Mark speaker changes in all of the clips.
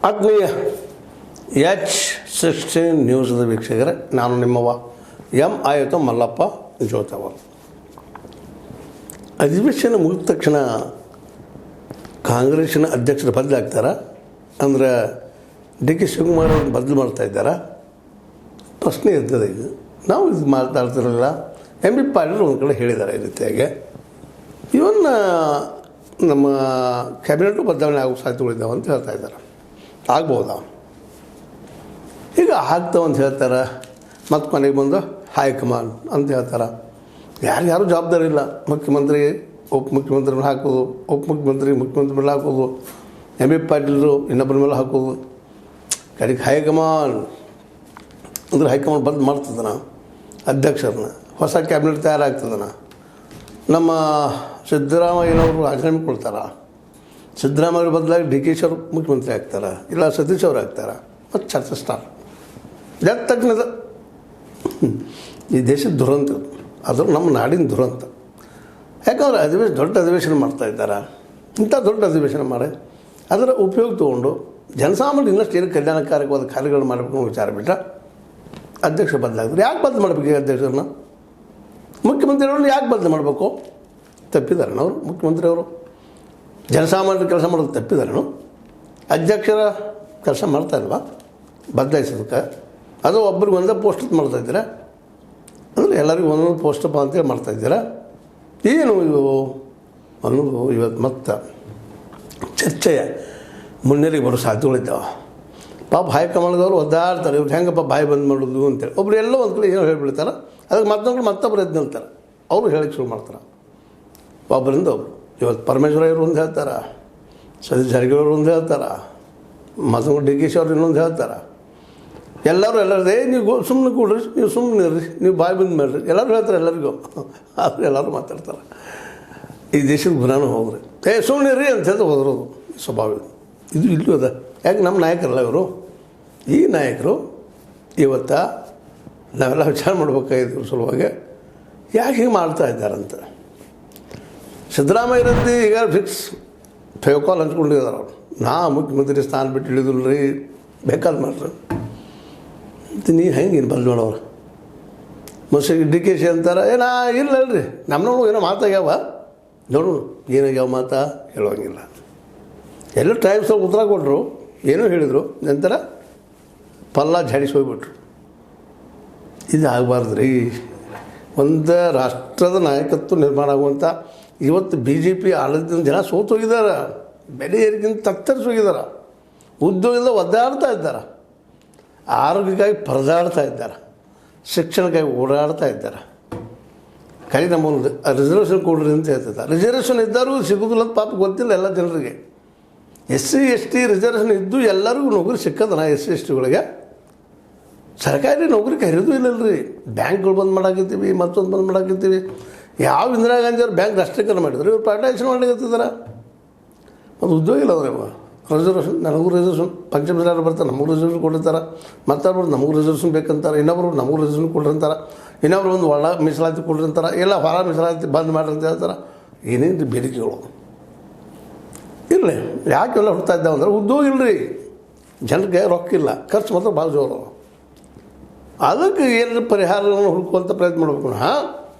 Speaker 1: ಆತ್ಮೀಯ H16 ನ್ಯೂಸ್ದ ವೀಕ್ಷಕರೇ, ನಾನು ನಿಮ್ಮವ ಆಯಿತು ಮಲ್ಲಪ್ಪ ಜೋತವ. ಅಧಿವೇಶನ ಮುಗಿದ ತಕ್ಷಣ ಕಾಂಗ್ರೆಸ್ಸಿನ ಅಧ್ಯಕ್ಷರು ಬದಲಾಗ್ತಾರ ಅಂದ್ರೆ ಡಿ.ಕೆ. ಶಿವಕುಮಾರ್ ಅವ್ರನ್ನ ಬದಲು ಮಾಡ್ತಾಯಿದ್ದಾರಾ? ಪ್ರಶ್ನೆ ಇರ್ತದೆ. ಈಗ ನಾವು ಇದು ಮಾತಾಡ್ತಿರಲಿಲ್ಲ. ಎಂ.ಬಿ. ಪಾಟೀಲ್ ಒಂದು ಕಡೆ ಹೇಳಿದ್ದಾರೆ ಈ ರೀತಿಯಾಗಿ. ಇವನ್ನ ನಮ್ಮ ಕ್ಯಾಬಿನೆಟು ಬದಲಾವಣೆ ಆಗೋ ಸಾಧ್ಯತೆಗಳಿದ್ದಾವೆ ಅಂತ ಹೇಳ್ತಾ ಇದ್ದಾರೆ. ಆಗ್ಬೋದಾ? ಈಗ ಆಗ್ತಾವಂತ ಹೇಳ್ತಾರೆ, ಮತ್ತು ಕೊನೆಗೆ ಬಂದು ಹೈಕಮಾಂಡ್ ಅಂತ ಹೇಳ್ತಾರೆ. ಯಾರು ಜವಾಬ್ದಾರಿ ಇಲ್ಲ. ಮುಖ್ಯಮಂತ್ರಿ ಉಪಮುಖ್ಯಮಂತ್ರಿ ಮೇಲೆ ಹಾಕೋದು, ಉಪಮುಖ್ಯಮಂತ್ರಿ ಮುಖ್ಯಮಂತ್ರಿ ಮೇಲೆ ಹಾಕೋದು, ಎಂ.ಬಿ. ಪಾಟೀಲರು ಇನ್ನೊಬ್ಬರ ಮೇಲೆ ಹಾಕೋದು. ಕಡೆಗೆ ಹೈಕಮಾಂಡ್ ಅಂದರೆ ಹೈಕಮಾಂಡ್ ಬಂದ್ ಮಾಡ್ತದನ ಅಧ್ಯಕ್ಷರನ್ನ, ಹೊಸ ಕ್ಯಾಬಿನೆಟ್ ತಯಾರಾಗ್ತದನ. ನಮ್ಮ ಸಿದ್ದರಾಮಯ್ಯನವರು ರಾಜೀನಾಮೆ ಕೊಡ್ತಾರೆ. ಸಿದ್ದರಾಮಯ್ಯ ಬದಲಾಗಿ ಡಿ.ಕೆ. ಅವರು ಮುಖ್ಯಮಂತ್ರಿ ಆಗ್ತಾರೆ, ಇಲ್ಲ ಸತೀಶ್ ಅವರು ಆಗ್ತಾರೆ. ಮತ್ತು ಚರ್ಚೆ ಸ್ಟಾರ್ಟ್. ಯಾಕೆ ತಕ್ಕನದ ಈ ದೇಶದ ದುರಂತ, ಅದು ನಮ್ಮ ನಾಡಿನ ದುರಂತ. ಯಾಕಂದ್ರೆ ದೊಡ್ಡ ಅಧಿವೇಶನ ಮಾಡ್ತಾಯಿದ್ದಾರೆ. ಇಂಥ ದೊಡ್ಡ ಅಧಿವೇಶನ ಮಾಡಿ ಅದರ ಉಪಯೋಗ ತೊಗೊಂಡು ಜನಸಾಮಾನ್ಯ ಇನ್ನಷ್ಟು ಏನು ಕಲ್ಯಾಣಕಾರಕವಾದ ಕಾರ್ಯಗಳು ಮಾಡಬೇಕು ವಿಚಾರ ಬಿಟ್ಟ ಅಧ್ಯಕ್ಷ ಬದಲಾಗಿದ್ರು. ಯಾಕೆ ಬದಲು ಮಾಡಬೇಕು? ಈ ಅಧ್ಯಕ್ಷರನ್ನ ಮುಖ್ಯಮಂತ್ರಿಯವ್ರನ್ನ ಯಾಕೆ ಬದಲು ಮಾಡಬೇಕು? ತಪ್ಪಿದಾರೇನು ಅವರು? ಮುಖ್ಯಮಂತ್ರಿಯವರು ಜನಸಾಮಾನ್ಯರ ಕೆಲಸ ಮಾಡೋದು ತಪ್ಪಿದಾರೇನು? ಅಧ್ಯಕ್ಷರ ಕೆಲಸ ಮಾಡ್ತಾಯಿಲ್ವಾ ಬದಲಾಯಿಸೋದಕ್ಕೆ? ಅದು ಒಬ್ಬರಿಗೆ ಒಂದೇ ಪೋಸ್ಟ್ ಮಾಡ್ತಾಯಿದ್ದೀರಾ? ಅಂದರೆ ಎಲ್ಲರಿಗೂ ಒಂದೊಂದು ಪೋಸ್ಟಪ್ಪ ಅಂತೇಳಿ ಮಾಡ್ತಾಯಿದ್ದೀರಾ? ಏನು ಇದು ಅನ್ನೋದು ಇವತ್ತು ಮತ್ತೆ ಚರ್ಚೆಯ ಮುನ್ನೆಲೆಗೆ ಬರೋ ಸಾಧ್ಯತೆಗಳಿದ್ದಾವೆ. ಪಾಪ ಹೈಕಮಾಂಡ್ದವರು ಒದ್ದಾಡ್ತಾರೆ, ಇವ್ರು ಹೆಂಗಪ್ಪ ಬಾಯಿ ಬಂದ್ ಮಾಡೋದು ಅಂತೇಳಿ. ಒಬ್ರು ಎಲ್ಲೋ ಒಂದು ಕಡೆ ಏನೋ ಹೇಳಿಬಿಡ್ತಾರೆ, ಅದಕ್ಕೆ ಮತ್ತೊಬ್ಬರು ಎದ್ದು ನಿಲ್ತಾರೆ, ಅವರು ಹೇಳಿಕ್ಕೆ ಶುರು ಮಾಡ್ತಾರೆ. ಒಬ್ಬರಿಂದ ಒಬ್ಬರು ಇವತ್ತು ಪರಮೇಶ್ವರಯ್ಯವರು ಒಂದು ಹೇಳ್ತಾರೆ, ಸತೀಶ್ ಜಾರಕಿಹೊಳಿ ಒಂದು ಹೇಳ್ತಾರೆ, ಮತ್ತೊಂದು ಡಿ.ಕೆ. ಅವ್ರು ಇನ್ನೊಂದು ಹೇಳ್ತಾರೆ. ಎಲ್ಲರೂ ನೀವು ಸುಮ್ಮನೆ ಕೂಡ್ರಿ, ನೀವು ಸುಮ್ಮನೆ ಇರ್ರಿ, ನೀವು ಬಾಯಿ ಬಂದು ಮಾಡ್ರಿ, ಎಲ್ಲರೂ ಹೇಳ್ತಾರೆ ಎಲ್ಲರಿಗೂ. ಆದರೆ ಎಲ್ಲರೂ ಮಾತಾಡ್ತಾರೆ. ಈ ದೇಶದ ಗುಣನೂ ಹೋಗ್ರಿ, ಸುಮ್ಮನೆ ಇರ್ರಿ ಅಂತ ಹೇಳ್ತಾ ಹೋದ್ರೋದು ಸ್ವಭಾವ. ಇದು ಇಲ್ಲೂ ಅದ. ಯಾಕೆ ನಮ್ಮ ನಾಯಕರಲ್ಲ ಇವರು? ಈ ನಾಯಕರು ಇವತ್ತು ನಾವೆಲ್ಲ ವಿಚಾರ ಮಾಡ್ಬೇಕಾಗಿದ್ರು ಸಲುವಾಗಿ ಯಾಕೆ ಹೀಗೆ ಮಾಡ್ತಾ ಇದ್ದಾರಂತ. ಸಿದ್ದರಾಮಯ್ಯರಂತೆ ಈಗ ಫಿಕ್ಸ್ ಫೇವ್ಕಾಲ್ ಹಂಚ್ಕೊಂಡಿದ್ದಾರೆ ಅವರು. ನಾ ಮುಖ್ಯಮಂತ್ರಿ ಸ್ಥಾನ ಬಿಟ್ಟು ಇಳಿದಿಲ್ಲ ರೀ, ಬೇಕಾದ ಮಾಡ್ರಿ. ನೀವು ಹೆಂಗೇನು ಬದಲು ಮಾಡೋರು? ಮೊಸರು ಡಿ.ಕೆ. ಅಂತಾರೆ, ಇಲ್ಲಲ್ರಿ ನಮ್ಮನೂ ಏನೋ ಮಾತಾಗ್ಯಾವ, ನೋಡು ಏನಾಗ್ಯಾವ ಮಾತಾ ಹೇಳುವಂಗಿಲ್ಲ. ಎಲ್ಲ ಟೈಮ್ಸ್ ಉತ್ತರ ಕೊಟ್ಟರು, ಏನೋ ಹೇಳಿದರು, ನಂತರ ಪಲ್ಲ ಜಾಡಿಸಿ ಹೋಗ್ಬಿಟ್ರು. ಇದು ಆಗಬಾರ್ದು ರೀ. ಒಂದು ರಾಷ್ಟ್ರದ ನಾಯಕತ್ವ ನಿರ್ಮಾಣ ಆಗುವಂಥ ಇವತ್ತು BJP ಆಡಳಿತದ ಜನ ಸೋತು ಹೋಗಿದ್ದಾರೆ, ಬೆಲೆ ಏರಿಗಿಂತ ತತ್ತರಿಸಿ ಹೋಗಿದ್ದಾರೆ, ಉದ್ಯೋಗದಿಂದ ಒದ್ದಾಡ್ತಾ ಇದ್ದಾರೆ, ಆರೋಗ್ಯಕ್ಕಾಗಿ ಪರದಾಡ್ತಾ ಇದ್ದಾರೆ, ಶಿಕ್ಷಣಕ್ಕಾಗಿ ಓಡಾಡ್ತಾ ಇದ್ದಾರೆ. ಕೈ ನಮ್ಮೊಂದು ರಿಸರ್ವೇಷನ್ ಕೊಡ್ರಿ ಅಂತ ಹೇಳ್ತಿದ್ದಾರೆ. ರಿಸರ್ವೇಷನ್ ಇದ್ದರೂ ಸಿಗೋದಿಲ್ಲ ಅಂತ ಪಾಪ ಗೊತ್ತಿಲ್ಲ ಎಲ್ಲ ಜನರಿಗೆ. SC ST ರಿಸರ್ವೇಷನ್ ಇದ್ದು ಎಲ್ಲರಿಗೂ ನೌಕರಿ ಸಿಕ್ಕದನ. SC STಗಳಿಗೆ ಸರ್ಕಾರಿ ನೌಕರಿ ಕರೆಯೋದು ಇಲ್ಲಲ್ರಿ. ಬ್ಯಾಂಕ್ಗಳು ಬಂದ್ ಮಾಡಾಕಿರ್ತೀವಿ, ಮತ್ತೊಂದು ಬಂದ್ ಮಾಡಾಕಿರ್ತೀವಿ. ಯಾವ ಇಂದಿರಾ ಗಾಂಧಿ ಅವ್ರು ಬ್ಯಾಂಕ್ ರಾಷ್ಟ್ರೀಕರಣ ಮಾಡಿದ್ರು, ಇವ್ರು ಪ್ರೈವೇಟೈಸೇಷನ್ ಮಾಡಲಿಕ್ಕಿದ್ದಾರೆ. ಅದು ಉದ್ಯೋಗ ಇಲ್ಲ ಅವ್ರೆ. ರಿಸರ್ವೇಷನ್, ನನಗೂ ರಿಸರ್ವೇಷನ್, ಪಂಚಮಸಾಲ ಬರ್ತಾರೆ, ನಮಗೂ ರಿಸರ್ವೇಷನ್ ಕೊಟ್ಟಿರ್ತಾರೆ, ಮತ್ತೊಬ್ಬರು ನಮಗೂ ರಿಸರ್ವೇಷನ್ ಬೇಕಂತಾರೆ, ಇನ್ನೊಬ್ಬರು ನಮಗೂ ರಿಸರ್ವೇಷನ್ ಕೊಟ್ಟಿರ್ತಾರೆ, ಇನ್ನೊಬ್ರು ಒಂದು ಒಳ ಮೀಸಲಾತಿ ಕೊಟ್ಟಿರ್ತಾರೆ, ಎಲ್ಲ ಹೊರ ಮೀಸಲಾತಿ ಬಂದ್ ಮಾಡ್ರಿ ಅಂತ ಹೇಳ್ತಾರೆ. ಏನೇನು ಬೇಡಿಕೆಗಳು ಇರಲಿ. ಯಾಕೆಲ್ಲ ಹುಡ್ತಾ ಇದ್ದಾವೆ ಅಂದ್ರೆ ಉದ್ಯೋಗ ಇಲ್ಲರಿ, ಜನರಿಗೆ ರೊಕ್ಕ ಇಲ್ಲ, ಖರ್ಚು ಮಾತ್ರ ಭಾಳ ಜೋರು. ಅದಕ್ಕೆ ಏನಾದ್ರು ಪರಿಹಾರವನ್ನು ಹುಡುಕುವಂಥ ಪ್ರಯತ್ನ ಮಾಡಬೇಕು.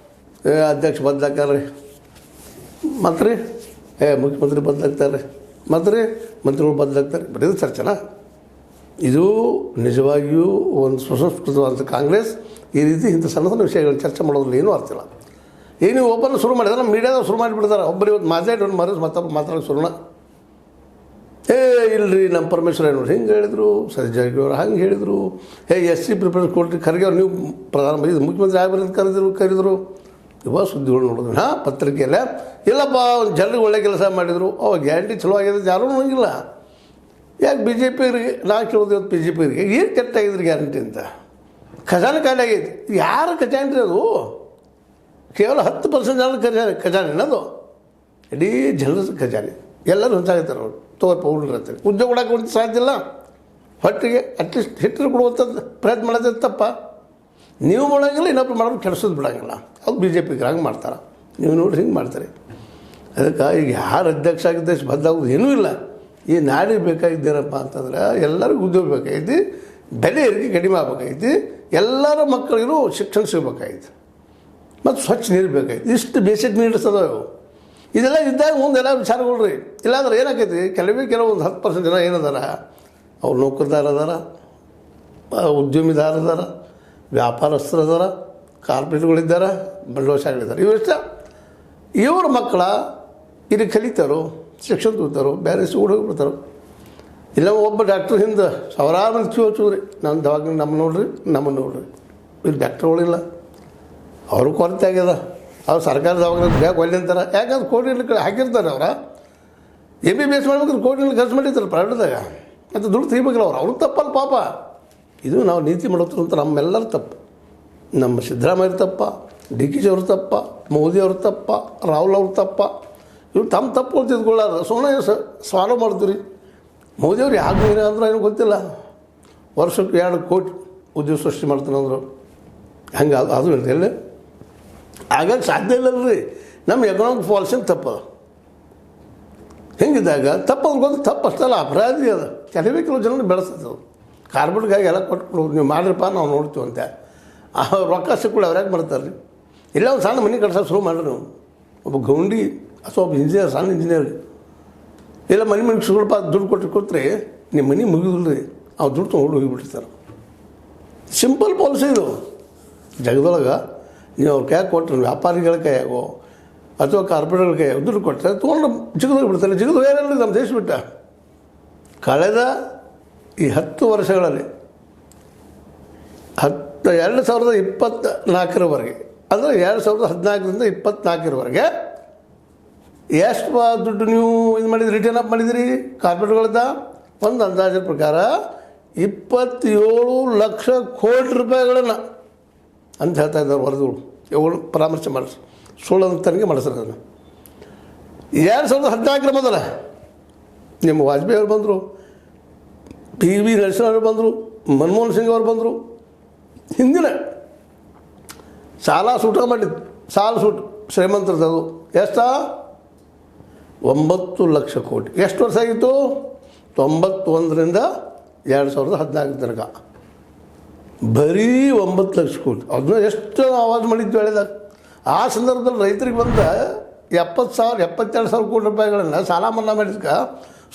Speaker 1: ಅಧ್ಯಕ್ಷ ಬದಲಾಗ್ತಾರೆ, ಮತ್ತು ರೀ ಮುಖ್ಯಮಂತ್ರಿ ಬದಲಾಗ್ತಾರೆ, ಮತ್ತು ರೀ ಮಂತ್ರಿಗಳು ಬದಲಾಗ್ತಾರೆ. ಬರೀ ಚರ್ಚೆನಾ ಇದು? ನಿಜವಾಗಿಯೂ ಒಂದು ಸುಸಂಸ್ಕೃತವಾದ ಕಾಂಗ್ರೆಸ್ ಈ ರೀತಿ ಇಂಥ ಸಣ್ಣ ಸಣ್ಣ ವಿಷಯಗಳು ಚರ್ಚೆ ಮಾಡೋದ್ರಲ್ಲಿ ಏನೂ ಅರ್ಥ ಇಲ್ಲ. ಈಗ ನೀವು ಓಪನ್ ಶುರು ಮಾಡಿದ್ರೆ ನಮ್ಮ ಮೀಡಿಯಾದಾಗ ಶುರು ಮಾಡಿಬಿಡ್ತಾರೆ. ಒಬ್ಬರು ಇವತ್ತು ಮಾತಾಡಿ ಮರಸ್ ಮತ್ತೊಬ್ಬರು ಮಾತಾಡೋಕೆ ಶುರುನ, ಇಲ್ಲರಿ ನಮ್ಮ ಪರಮೇಶ್ವರಯ್ಯನವ್ರು ಹಿಂಗೆ ಹೇಳಿದರು, ಸತೀಶ್ ಜಾರಕಿಹೊಳಿ ಹಂಗೆ ಹೇಳಿದರು, SC ಪ್ರಿಫರೆನ್ಸ್ ಕೊಟ್ಟರೆ ಖರ್ಗೆ ಅವ್ರು ನೀವು ಪ್ರಧಾನಮಂತ್ರಿ ಮುಖ್ಯಮಂತ್ರಿ ಆಗಬಾರ್ದು ಕರೆದರು. ಇವಾಗ ಸುದ್ದಿಗಳು ನೋಡಿದ್ರು ಪತ್ರಿಕೆಯಲ್ಲೇ. ಇಲ್ಲಪ್ಪ ಒಂದು ಜನರಿಗೆ ಒಳ್ಳೆ ಕೆಲಸ ಮಾಡಿದರು, ಗ್ಯಾರಂಟಿ ಚಲೋ ಆಗಿದೆ, ಯಾರೂ ನೋಡೋಂಗಿಲ್ಲ. ಯಾಕೆ BJPಯವರಿಗೆ ನಾವು ಕೇಳೋದು ಇವತ್ತು BJPಯವರಿಗೆ ಏನು ಕೆಟ್ಟಾಗಿದ್ರು ಗ್ಯಾರಂಟಿ ಅಂತ? ಖಜಾನೆ ಖಾಲಿ ಆಗೈತಿ. ಯಾರ ಖಜಾನೆ ರೀ ಅದು? ಕೇವಲ 10% ಜನ ಖಜಾನೆ ಅದು, ಇಡೀ ಜನರ ಖಜಾನೆ. ಎಲ್ಲರೂ ಹೊಂಚಾಗಿರ್ತಾರೆ ಅವರು, ತೋರ್ ಪೌಡ್ರ್ ಅಂತಾರೆ. ಉದ್ಯೋಗ ಕೊಡೋಕೆ ಸಾಧ್ಯ ಇಲ್ಲ. ಹೊಟ್ಟಿಗೆ ಅಟ್ಲೀಸ್ಟ್ ಹಿಟ್ಟರು ಕೊಡುವಂಥದ್ದು ಪ್ರಯತ್ನ ಮಾಡೋದು ತಪ್ಪ. ನೀವು ಮಾಡೋಂಗಿಲ್ಲ, ಇನ್ನೊಬ್ರು ಮಾಡೋದು ಕೆಡಿಸೋದು ಬಿಡೋಂಗಿಲ್ಲ. ಅದು BJPಗೆ ಹಂಗೆ ಮಾಡ್ತಾರೆ. ನೀವು ನೋಡ್ರಿ ಹಿಂಗೆ ಮಾಡ್ತಾರೆ. ಅದಕ್ಕೆ ಈಗ ಯಾರು ಅಧ್ಯಕ್ಷ ಆಗಿದ್ದ ಬದಲಾಗೋದು ಏನೂ ಇಲ್ಲ. ಈ ನಾಡಿಗೆ ಬೇಕಾಗಿದ್ದೇನಪ್ಪ ಅಂತಂದ್ರೆ ಎಲ್ಲರಿಗೂ ಉದ್ಯೋಗ ಬೇಕಾಗೈತಿ, ಬೆಲೆ ಏರಿಕೆ ಕಡಿಮೆ ಆಗ್ಬೇಕಾಗೈತಿ, ಎಲ್ಲರ ಮಕ್ಕಳಿಗೂ ಶಿಕ್ಷಣ ಸಿಗಬೇಕಾಗೈತಿ, ಮತ್ತು ಸ್ವಚ್ಛ ನೀರು ಬೇಕಾಗೈತಿ. ಇಷ್ಟು ಬೇಸಿಕ್ ನೀಡ್ಸ್ ಅದಾವೆ. ಇದೆಲ್ಲ ಇದ್ದಾಗ ಮುಂದೆಲ್ಲ ವಿಚಾರಗಳು ರೀ. ಇಲ್ಲಾಂದ್ರೆ ಏನಾಕೈತಿ, ಕೆಲವೊಂದು 10% ಜನ ಏನದಾರ, ಅವ್ರು ನೌಕರದಾರ ಅದಾರ, ಉದ್ಯಮಿದಾರ ಅದಾರ, ವ್ಯಾಪಾರಸ್ಥರು ಅದಾರ, ಕಾರ್ಪೊರೇಟ್ಗಳಿದ್ದಾರೆ, ಬಂಡವಾಳಶಾಹಿಗಳಿದ್ದಾರೆ. ಇವ್ರ ಮಕ್ಕಳ ಇಲ್ಲಿ ಕಲಿತಾರೋ, ಶಿಕ್ಷಣ ತಗೋತಾರೋ, ಬೇರೆ ಸ್ಕೂಲ್ ಹೋಗ್ಬಿಡ್ತಾರೋ. ಇಲ್ಲ ಒಬ್ಬ ಡಾಕ್ಟ್ರ್ ಹಿಂದೆ ಸಾವಿರಾರು ಮಂದಿ ಕ್ಯೂ ಹಚ್ಚೋದ್ರಿ, ನಮ್ಮ ದವಾಖಾನೆ ನಮ್ಮನ್ನು ನೋಡ್ರಿ. ಇಲ್ಲಿ ಡಾಕ್ಟ್ರುಗಳಿಲ್ಲ, ಅವರು ಕೊರತೆ ಆಗ್ಯದ. ಅವ್ರು ಸರ್ಕಾರ ದವಾಖಾನೆ ಬ್ಯಾಗ್ ಒಳ್ಳೆ ಅಂತಾರೆ. ಯಾಕಂದ್ರೆ ಕೋಟಿ ಹಾಕಿರ್ತಾರೆ. ಅವರ MBBS ಮಾಡ್ಬೇಕಾದ್ರೆ ಕೋಟಿ ಖರ್ಚು ಮಾಡಿರ್ತಾರೆ ಪ್ರೈವೇಟ್ದಾಗ, ಮತ್ತು ದುಡ್ಡು ತೆಗಿಬೇಕಲ್ಲ ಅವ್ರು ತಪ್ಪಲ್ಲ ಪಾಪ. ಇದು ನಾವು ನೀತಿ ಮಾಡೋದು ಅಂತ ನಮ್ಮೆಲ್ಲರ ತಪ್ಪು. ನಮ್ಮ ಸಿದ್ದರಾಮಯ್ಯ ತಪ್ಪ, DK ಅವ್ರ ತಪ್ಪ, ಮೋದಿ ಅವ್ರ ತಪ್ಪ, ರಾಹುಲ್ ಅವ್ರ ತಪ್ಪ. ಇವ್ರು ತಮ್ಮ ತಪ್ಪು ತಿದ್ಕೊಳ್ಳಾರ ಸುಮ್ಮನೆ ಸಾಲ್ವ್ ಮಾಡ್ತೀವಿ. ಮೋದಿಯವ್ರು ಯಾಕೆ ಅಂದ್ರೆ ಏನೂ ಗೊತ್ತಿಲ್ಲ. ವರ್ಷಕ್ಕೆ 2 ಕೋಟಿ ಉದ್ಯೋಗ ಸೃಷ್ಟಿ ಮಾಡ್ತಾನಂದ್ರು. ಹಂಗೆ ಅದು ಎಲ್ಲ ಹಾಗಾಗಿ ಸಾಧ್ಯ ಇಲ್ಲಲ್ರಿ. ನಮ್ಮ ಎಕನಾಮಿಕ್ ಪಾಲಿಸಿನ ತಪ್ಪದ. ಹೆಂಗಿದ್ದಾಗ ತಪ್ಪದು ಗೊತ್ತು, ತಪ್ಪು ಅಷ್ಟಲ್ಲ, ಅಪರಾಧಿ ಅದು. ಕೆಲವು ಜನ ಬೆಳೆಸ್ತದೆ. ಕಾರ್ಪೊರೇಟ್ಗಾಗಿ ಎಲ್ಲ ಕೊಟ್ಟು ನೀವು ಮಾಡಿರಪ್ಪ ನಾವು ನೋಡ್ತೀವಿ ಅಂತ ರೊಕ್ಕ ಸಿಕ್ಕಳು ಅವ್ರ್ಯಾಕೆ ಮಾಡ್ತಾರೆ ರೀ. ಇಲ್ಲ ಒಂದು ಸಣ್ಣ ಮನೆ ಕಟ್ಸೋಕೆ ಶುರು ಮಾಡ್ರಿ ನೀವು. ಒಬ್ಬ ಗೌಂಡಿ ಅಥವಾ ಒಬ್ಬ ಇಂಜಿನಿಯರ್, ಸಣ್ಣ ಇಂಜಿನಿಯರ್, ಇಲ್ಲ ಮನೆ ಸ್ವಲ್ಪ ದುಡ್ಡು ಕೊಟ್ಟರೆ ನಿಮ್ಮ ಮನೆ ಮುಗಿದಿಲ್ಲ ರೀ, ಅವ್ರು ದುಡ್ಡು ತೊಗೊಂಡು ಹೋಗಿಬಿಟ್ಟಿರ್ತಾರೆ. ಸಿಂಪಲ್ ಪಾಲಿಸಿ ಇದು. ಜಗದೊಳಗೆ ನೀವು ಅವ್ರ ಕೈಯಾಗ ಕೊಟ್ಟರೆ, ವ್ಯಾಪಾರಿಗಳ ಕೈಯಾಗೋ ಅಥವಾ ಕಾರ್ಪೊರೇಟ್ಗಳ ಕೈಯಾಗ ದುಡ್ಡು ಕೊಟ್ಟರೆ ತೊಗೊಂಡು ಜಿಗಿದೋಗಿ ಬಿಡ್ತಾರೆ. ಜಿಗಿದು ಏನಿಲ್ಲ ನಮ್ಮ ದೇಶ ಬಿಟ್ಟ. ಕಳೆದ ಈ 10 ವರ್ಷಗಳಲ್ಲಿ 2024ರವರೆಗೆ, ಅಂದರೆ 2014ರಿಂದ 2024ರವರೆಗೆ ಎಷ್ಟು ದುಡ್ಡು ನೀವು ಇದು ಮಾಡಿದ್ರಿ, ರಿಟರ್ನ್ ಅಪ್ ಮಾಡಿದಿರಿ ಕಾರ್ಪೊರೇಟ್ಗಳದ್ದು? ಒಂದು ಅಂದಾಜಿನ ಪ್ರಕಾರ 27 ಲಕ್ಷ ಕೋಟಿ ರೂಪಾಯಿಗಳನ್ನು ಅಂತ ಹೇಳ್ತಾ ಇದ್ದಾರೆ ವರದಿಗಳು. ಇವುಗಳು ಪರಾಮರ್ಶೆ ಮಾಡಿಸಿ ಸುಳ್ಳನ್ನು ತನಗೆ ಮಾಡಿಸ್ತಾರೆ. ಅದನ್ನು 2014ರ ಮೊದಲ ನಿಮ್ಮ ವಾಜಪೇಯಿ ಅವರು ಬಂದರು, PV ನರಸಿಂಹ ಅವರು ಬಂದರು, ಮನಮೋಹನ್ ಸಿಂಗ್ ಅವರು ಬಂದರು. ಹಿಂದಿನ ಸಾಲ ಸೂಟ ಮಾಡಿದ್ದು, ಸಾಲ ಸೂಟ್ ಶ್ರೀಮಂತರದ್ದು ಎಷ್ಟು? 9 ಲಕ್ಷ ಕೋಟಿ. ಎಷ್ಟು ವರ್ಷ ಆಗಿತ್ತು? 91ರಿಂದ 2014 ತನಕ ಬರೀ 9 ಲಕ್ಷ ಕೋಟಿ. ಅದನ್ನ ಎಷ್ಟು ಆವಾಜ್ ಮಾಡಿದ್ದು ಹೇಳಿದಾಗ. ಆ ಸಂದರ್ಭದಲ್ಲಿ ರೈತರಿಗೆ ಬಂದ 72,000 ಕೋಟಿ ರೂಪಾಯಿಗಳನ್ನು ಸಾಲ ಮನ್ನಾ ಮಾಡಿದ್ಕ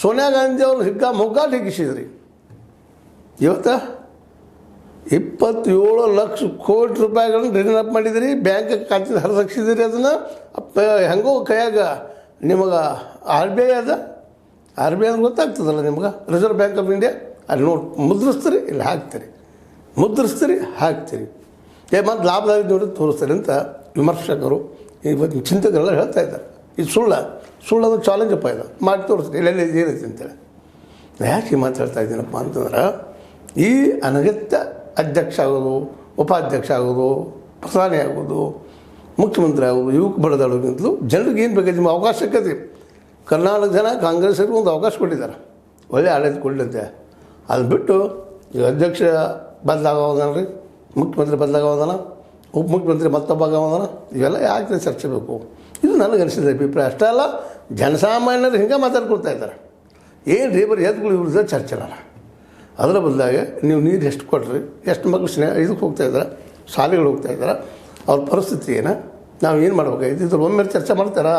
Speaker 1: ಸೋನಿಯಾ ಗಾಂಧಿ ಅವರು ಹಿಗ್ಗಾಮುಗ್ಗಾ ಟೀಕಿಸಿದ್ರಿ. ಇವತ್ತು 27 ಲಕ್ಷ ಕೋಟಿ ರೂಪಾಯಿಗಳನ್ನು ರಿಟರ್ನ್ ಅಪ್ ಮಾಡಿದಿರಿ, ಬ್ಯಾಂಕ್ ಖಾತೆ ಹರಿಸಿದಿರಿ. ಅದನ್ನು ಹೆಂಗೋ ಕೈಯಾಗ ನಿಮಗೆ RBI ಅದ. RBI ಅಂದ್ರೆ ಗೊತ್ತಾಗ್ತದಲ್ಲ ನಿಮ್ಗೆ, ರಿಸರ್ವ್ ಬ್ಯಾಂಕ್ ಆಫ್ ಇಂಡಿಯಾ. ಅಲ್ಲಿ ನೋಡಿ ಮುದ್ರಿಸ್ತೀರಿ, ಇಲ್ಲಿ ಹಾಕ್ತೀರಿ, ಮುದ್ರಿಸ್ತೀರಿ, ಹಾಕ್ತೀರಿ. ಮತ್ತು ಲಾಭದಾಯಕ ನೋಡಿ ತೋರಿಸ್ತಾರೆ ಅಂತ ವಿಮರ್ಶಕರು, ಇವತ್ತು ಚಿಂತಕರೆಲ್ಲ ಹೇಳ್ತಾ ಇದ್ದಾರೆ. ಇದು ಸುಳ್ಳದು ಚಾಲೆಂಜಪ್ಪ, ಇದು ಮಾಡಿ ತೋರಿಸ್ರಿ ಇಲ್ಲೆಲ್ಲ ಏನೈತಿ ಅಂತೇಳಿ. ಯಾಕೆ ಮಾತಾಡ್ತಾ ಇದ್ದೀನಪ್ಪ ಅಂತಂದ್ರೆ, ಈ ಅನಗತ್ಯ ಅಧ್ಯಕ್ಷ ಆಗೋದು, ಉಪಾಧ್ಯಕ್ಷ ಆಗೋದು, ಪ್ರಧಾನಿ ಆಗೋದು, ಮುಖ್ಯಮಂತ್ರಿ ಆಗೋದು, ಇವಕ್ಕೆ ಬಡದಾಡೋದಿಂತಲೂ ಜನರಿಗೆ ಏನು ಬೇಕಾದ್ರೆ ನಿಮ್ಗೆ ಅವಕಾಶ ಸಿಕ್ಕತಿ. ಕರ್ನಾಟಕ ಜನ ಕಾಂಗ್ರೆಸ್ಸರಿಗೆ ಒಂದು ಅವಕಾಶ ಕೊಟ್ಟಿದ್ದಾರೆ, ಒಳ್ಳೆ ಆಡಳಿತ ಕೊಡಲಂತೆ. ಅದು ಬಿಟ್ಟು ಈಗ ಅಧ್ಯಕ್ಷ ಬದಲಾಗೋದನ ರೀ, ಮುಖ್ಯಮಂತ್ರಿ ಬದಲಾಗೋದನ, ಉಪಮುಖ್ಯಮಂತ್ರಿ ಮತ್ತೊಬ್ಬ ಆಗೋದನ, ಇವೆಲ್ಲ ಯಾಕೆ ಚರ್ಚೆ ಬೇಕು? ಇದು ನನಗೆ ಅನಿಸಿದ ಅಭಿಪ್ರಾಯ. ಅಷ್ಟೇ ಅಲ್ಲ, ಜನಸಾಮಾನ್ಯರು ಹಿಂಗೆ ಮಾತಾಡ್ಕೊಳ್ತಾ ಇದ್ದಾರೆ. ಏನು ರೀ ಬರೀ ಎದ್ಗಳು ಇವ್ರದ್ದು ಚರ್ಚೆ ಅಲ್ಲ. ಅದರ ಬದಲಾಗಿ ನೀವು ನೀರು ಎಷ್ಟು ಕೊಟ್ರಿ, ಎಷ್ಟು ಮಕ್ಕಳು ಇದಕ್ಕೆ ಹೋಗ್ತಾಯಿದ್ದಾರೆ, ಶಾಲೆಗಳು ಹೋಗ್ತಾಯಿದ್ದಾರೆ, ಅವ್ರ ಪರಿಸ್ಥಿತಿ ಏನು, ನಾವು ಏನು ಮಾಡ್ಬೇಕಾಗಿತ್ತು, ಇದ್ರ ಒಮ್ಮೆ ಚರ್ಚೆ ಮಾಡ್ತಾರಾ?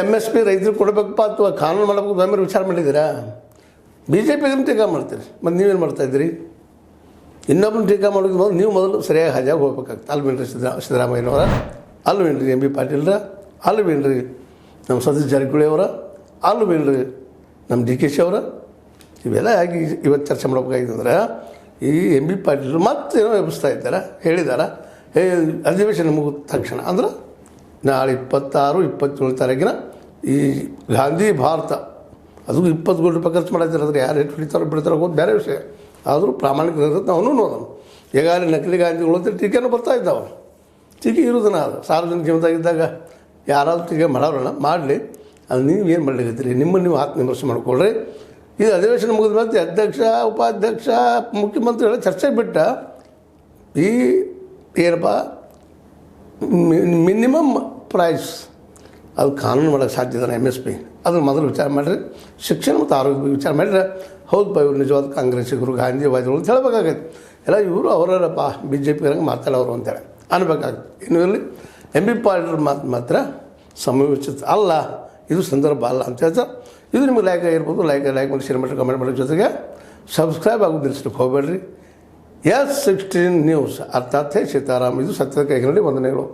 Speaker 1: MSP ರೈತರಿಗೆ ಕೊಡಬೇಕಪ್ಪ ಅಥವಾ ಕಾನೂನು ಮಾಡಬೇಕು ಒಮ್ಮೆ ವಿಚಾರ ಮಾಡಿದ್ದೀರಾ? BJPಗೆ ಟೀಕಾ ಮಾಡ್ತೀರಿ, ಮತ್ತು ನೀವೇನು ಮಾಡ್ತಾಯಿದ್ದೀರಿ? ಇನ್ನೊಬ್ಬನ ಟೀಕಾ ಮಾಡೋದು ಮೊದಲು ನೀವು ಸರಿಯಾಗಿ ಹಾಜಾಗಿ ಹೋಗ್ಬೇಕಾಗ್ತದೆ. ಅಲ್ವೇನ್ರಿ ಸಿದ್ದರಾಮಯ್ಯನವರ, ಅಲ್ವೇನ್ರಿ MB ಪಾಟೀಲ್ರ, ಅಲ್ವೇನ್ರಿ ನಮ್ಮ ಸತೀಶ್ ಜಾರಕಿಹೊಳಿ ಅವರ, ಅಲ್ವೇನ್ರಿ ನಮ್ಮ DK ಅವರ? ಇವೆಲ್ಲ ಯಾಕೆ ಇವತ್ತು ಚರ್ಚೆ ಮಾಡ್ಬೇಕಾಗಿದೆ ಅಂದ್ರೆ, ಈ MB ಪಾಟೀಲರು ಮತ್ತೇನೋ ಎಬ್ಬಿಸ್ತಾ ಇದ್ದಾರೆ, ಹೇಳಿದ್ದಾರೆ. ಅಧಿವೇಶನ ಮುಗಿದ ತಕ್ಷಣ ಅಂದ್ರೆ ನಾಳೆ 26, 27 ತಾರೀಕಿನ ಈ ಗಾಂಧಿ ಭಾರತ, ಅದು 20 ಕೋಟಿ ರೂಪಾಯಿ ಖರ್ಚು ಮಾಡಿದ್ದಾರೆ. ಅದ್ರ ಯಾರು ಎಷ್ಟು ಹಿಡಿತಾರೋ ಬಿಡ್ತಾರೋ ಹೋಗೋದು ಬೇರೆ ವಿಷಯ. ಆದರೂ ಪ್ರಾಮಾಣಿಕ ನಾವು ನೋಡೋಣ. ಈಗಾಗಲೇ ನಕಲಿ ಗಾಂಧಿಗಳು ಅಂತ ಟೀಕೆನೂ ಬರ್ತಾ ಇದ್ದಾವೆ. ಟೀಕೆ ಇರೋದನ್ನ ಅದು ಸಾರ್ವಜನಿಕ ಜೀವನದಾಗಿದ್ದಾಗ ಯಾರಾದರೂ ಟೀಕೆ ಮಾಡೋರಲ್ಲ, ಮಾಡಲಿ. ಅದು ನೀವು ಏನು ಮಾಡಲಿಕ್ಕತ್ತೀರಿ, ನೀವು ಆತ್ಮವಿಮರ್ಶೆ ಮಾಡ್ಕೊಳ್ರಿ. ಇದು ಅಧಿವೇಶನ ಮುಗಿದ ಮೇಲೆ ಅಧ್ಯಕ್ಷ, ಉಪಾಧ್ಯಕ್ಷ, ಮುಖ್ಯಮಂತ್ರಿಗಳ ಚರ್ಚೆ ಬಿಟ್ಟ ಈ ಏನಪ್ಪ ಮಿನಿಮಮ್ ಪ್ರೈಸ್ ಅದು ಕಾನೂನು ಮಾಡೋಕ್ಕೆ ಸಾಧ್ಯ ಇದೆ. MSP ಅದನ್ನು ಮೊದಲು ವಿಚಾರ ಮಾಡಿರಿ. ಶಿಕ್ಷಣ ಮತ್ತು ಆರೋಗ್ಯ ಬಗ್ಗೆ ವಿಚಾರ ಮಾಡಿದ್ರೆ ಹೌದಪ್ಪ ಇವರು ನಿಜವಾದ ಕಾಂಗ್ರೆಸ್ಸಿಗರು ಗಾಂಧಿವಾದಿಗಳು ಅಂತ ಹೇಳಬೇಕಾಗೈತೆ. ಎಲ್ಲ ಇವರು ಅವರಪ್ಪ ಬಿ ಜೆ ಪಿರಂಗೆ ಮಾತಾಡೋರು ಅಂತೇಳಿ ಅನ್ಬೇಕಾಗುತ್ತೆ. ಇನ್ನು ಇಲ್ಲಿ ಎಂ ಬಿ ಪಾಟೀಲ್ ಮಾತ್ರ ಸಮಯೋಚಿತ ಅಲ್ಲ, ಇದು ಸಂದರ್ಭ ಅಲ್ಲ ಅಂತ ಹೇಳ್ತಾರೆ. ಇದು ನಿಮಗೆ ಲೈಕ್ ಆಗಿರ್ಬೋದು. ಲೈಕ್ ಮಾಡಿ, ಶೇರ್ ಮಾಡಿ, ಕಮೆಂಟ್ ಮಾಡೋ ಜೊತೆಗೆ ಸಬ್ಸ್ಕ್ರೈಬ್ ಆಗೋದು ನಿಲ್ಲಿಸ್ಲಿಕ್ಕೆ ಹೋಗಬೇಡ್ರಿ. S16 ನ್ಯೂಸ್ ಅರ್ಥಾತ್ ಸೀತಾರಾಮ್, ಇದು ಸತ್ಯದ ಕೈಗಳಲ್ಲಿ ವಂದನೆಗಳು.